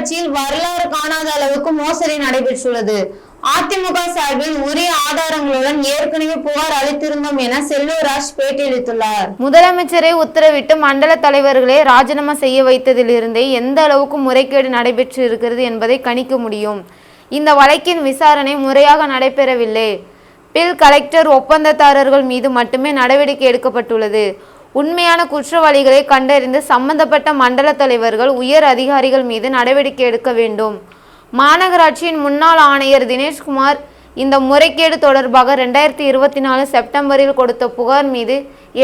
மாநகராட்சியில் வரலாறு காணாத அளவுக்கு மோசடி நடைபெற்றுள்ளது. அதிமுக சார்பில் உரிய ஆதாரங்களுடன் ஏற்கனவே புகார் அளித்திருந்தோம் என செல்லூர் ராஜ் பேட்டியளித்துள்ளார். முதலமைச்சரை உத்தரவிட்டு மண்டல தலைவர்களை ராஜினாமா செய்ய வைத்ததிலிருந்தே எந்த அளவுக்கு முறைகேடு நடைபெற்று இருக்கிறது என்பதை கணிக்க முடியும். இந்த வழக்கின் விசாரணை முறையாக நடைபெறவில்லை. பில் கலெக்டர் ஒப்பந்ததாரர்கள் மீது மட்டுமே நடவடிக்கை எடுக்கப்பட்டுள்ளது. உண்மையான குற்றவாளிகளை கண்டறிந்து சம்பந்தப்பட்ட மண்டல தலைவர்கள் உயர் அதிகாரிகள் மீது நடவடிக்கை எடுக்க வேண்டும். மாநகராட்சியின் முன்னாள் ஆணையர் தினேஷ்குமார் இந்த முறைகேடு தொடர்பாக 2024 செப்டம்பரில் கொடுத்த புகார் மீது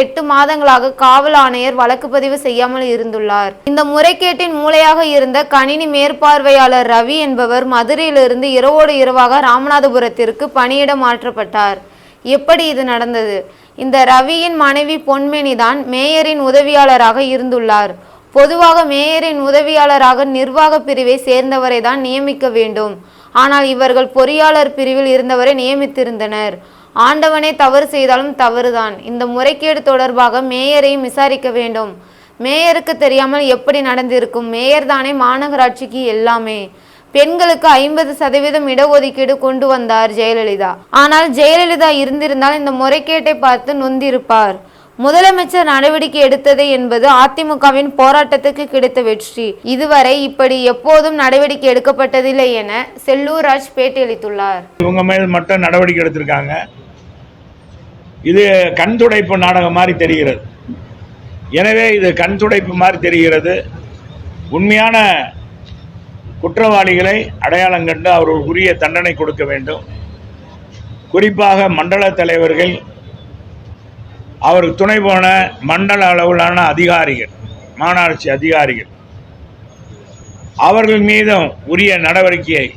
8 மாதங்களாக காவல் ஆணையர் வழக்கு பதிவு செய்யாமல் இருந்துள்ளார். இந்த முறைகேட்டின் மூளையாக இருந்த கணினி மேற்பார்வையாளர் ரவி என்பவர் மதுரையிலிருந்து இரவோடு இரவாக ராமநாதபுரத்திற்கு பணியிட மாற்றப்பட்டார். எப்படி இது நடந்தது? இந்த ரவியின் மனைவி பொன்மேனி தான் மேயரின் உதவியாளராக இருந்துள்ளார். பொதுவாக மேயரின் உதவியாளராக நிர்வாக பிரிவை சேர்ந்தவரை தான் நியமிக்க வேண்டும். ஆனால் இவர்கள் பொறியாளர் பிரிவில் இருந்தவரை நியமித்திருந்தனர். ஆண்டவனே தவறு செய்தாலும் தவறுதான். இந்த முறைகேடு தொடர்பாக மேயரையும் விசாரிக்க வேண்டும். மேயருக்கு தெரியாமல் எப்படி நடந்திருக்கும்? மேயர் தானே மாநகராட்சிக்கு எல்லாமே. பெண்களுக்கு 50% இடஒதுக்கீடு கொண்டு வந்தார் ஜெயலலிதா. ஆனால் ஜெயலலிதா இருந்திருந்தால் இந்த முறைகேட்டை பார்த்து நொந்திருப்பார். முதலமைச்சர் நடவடிக்கை எடுத்தது என்பது அதிமுகவின் போராட்டத்துக்கு கிடைத்த வெற்றி. இதுவரை இப்படி எப்போதும் நடவடிக்கை எடுக்கப்பட்டதில்லை என செல்லூர் ராஜ் பேட்டியளித்துள்ளார். இவங்க மேல் மட்டும் நடவடிக்கை எடுத்திருக்காங்க. இது கண் துடைப்பு நாடகம் மாதிரி தெரிகிறது. எனவே இது கண் துடைப்பு மாதிரி தெரிகிறது. உண்மையான குற்றவாளிகளை அடையாளம் கண்டு அவர்களுக்கு உரிய தண்டனை கொடுக்க வேண்டும். குறிப்பாக மண்டல தலைவர்கள், அவருக்கு துணை போன மண்டல அளவிலான அதிகாரிகள், மாநகராட்சி அதிகாரிகள், அவர்கள் மீதும் உரிய நடவடிக்கையை,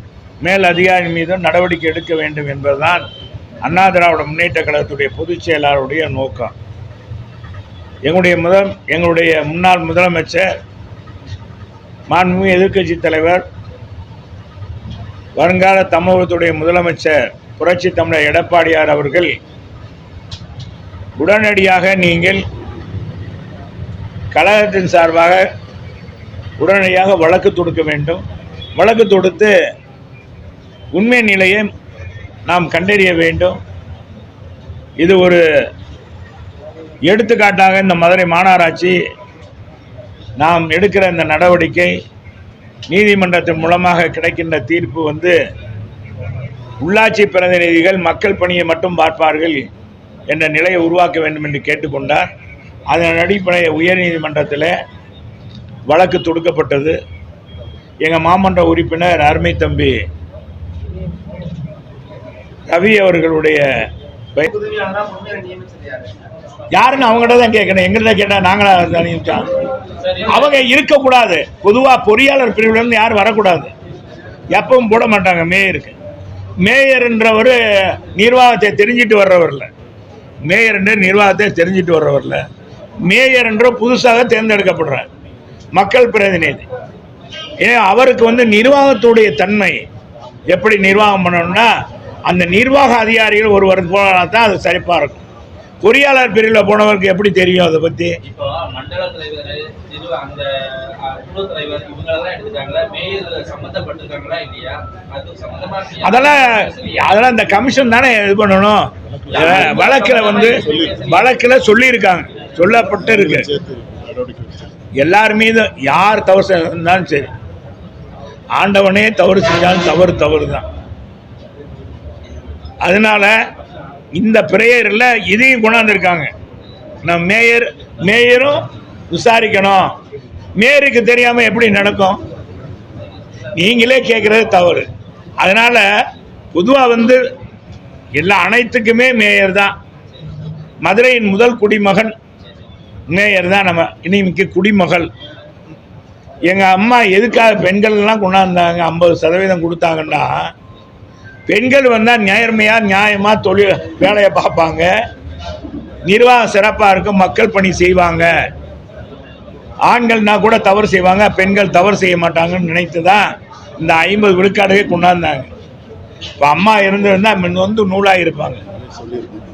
மேல் அதிகாரி மீதும் நடவடிக்கை எடுக்க வேண்டும் என்பதுதான் அண்ணா திராவிட முன்னேற்ற கழகத்துடைய பொதுச் செயலாளருடைய நோக்கம். எங்களுடைய முன்னாள் முதலமைச்சர், மாண்புமிகு எதிர்க்கட்சி தலைவர், வருங்கால தமிழகத்துடைய முதலமைச்சர் புரட்சி தமிழர் எடப்பாடியார் அவர்கள் உடனடியாக நீங்கள் கழகத்தின் சார்பாக உடனடியாக வழக்கு தொடுக்க வேண்டும். வழக்கு தொடுத்து உண்மை நிலையை நாம் கண்டறிய வேண்டும். இது ஒரு எடுத்துக்காட்டாக இந்த மதுரை மாநகராட்சி நாம் எடுக்கிற இந்த நடவடிக்கை, நீதிமன்றத்தின் மூலமாக கிடைக்கின்ற தீர்ப்பு உள்ளாட்சி பிரதிநிதிகள் மக்கள் பணியை மட்டும் பார்ப்பார்கள் என்ற நிலையை உருவாக்க வேண்டும் என்று கேட்டுக்கொண்டார். அதன் அடிப்படையில் உயர்நீதிமன்றத்தில் வழக்கு தொடுக்கப்பட்டது. எங்கள் மாமன்ற உறுப்பினர் அருமை தம்பி ரவி அவர்களுடைய யாருன்னு அவங்ககிட்ட தான் கேட்கணும். எங்கிட்ட கேட்டால் நாங்களா நியமிச்சோம். அவங்க இருக்கக்கூடாது. பொதுவாக பொறியாளர் பிரிவுலேருந்து யாரும் வரக்கூடாது. எப்பவும் போட மாட்டாங்க மேயருக்கு. மேயர்ன்றவர் நிர்வாகத்தை தெரிஞ்சிட்டு வர்றவரில்லை. மேயர் என்ற நிர்வாகத்தை தெரிஞ்சிட்டு வர்றவரில்லை. மேயர் என்ற புதுசாக தேர்ந்தெடுக்கப்படுற மக்கள் பிரதிநிதி. ஏன் அவருக்கு நிர்வாகத்துடைய தன்மை எப்படி நிர்வாகம் பண்ணணும்னா, அந்த நிர்வாக அதிகாரிகள் ஒருவர் போனால் தான் அது சரிப்பாக இருக்கும். பொறியாளர் பிரிவில் போனவருக்கு எப்படி தெரியும் அதை பற்றி? அதெல்லாம் இந்த கமிஷன் தானே இது பண்ணணும். வழக்கில் சொல்லியிருக்காங்க, சொல்லப்பட்டு இருக்கு. எல்லார் மீதும் யார் தவறு செஞ்சாலும் சரி, ஆண்டவனே தவறு செஞ்சாலும் தவறு தான். அதனால இந்த பிரேயரில் இதையும் கொண்டாந்துருக்காங்க. நம்ம மேயரும் விசாரிக்கணும். மேயருக்கு தெரியாமல் எப்படி நடக்கும்? நீங்களே கேட்குறது தவறு. அதனால் பொதுவாக அனைத்துக்குமே மேயர் தான். மதுரையின் முதல் குடிமகன் மேயர் தான். நம்ம இன்னைக்கு குடிமகள். எங்கள் அம்மா எதுக்காக பெண்கள்லாம் கொண்டாந்தாங்க 50% கொடுத்தாங்கன்னா, பெண்கள் வந்தால் நியாயமாக தொழில் வேலையை பார்ப்பாங்க, நிர்வாகம் சிறப்பாக இருக்கும், மக்கள் பணி செய்வாங்க. ஆண்கள்னா கூட தவறு செய்வாங்க, பெண்கள் தவறு செய்ய மாட்டாங்கன்னு நினைத்து தான் இந்த 50 விழுக்காடுவே கொண்டாந்தாங்க. இப்போ அம்மா இருந்திருந்தால் நூலாக இருப்பாங்க.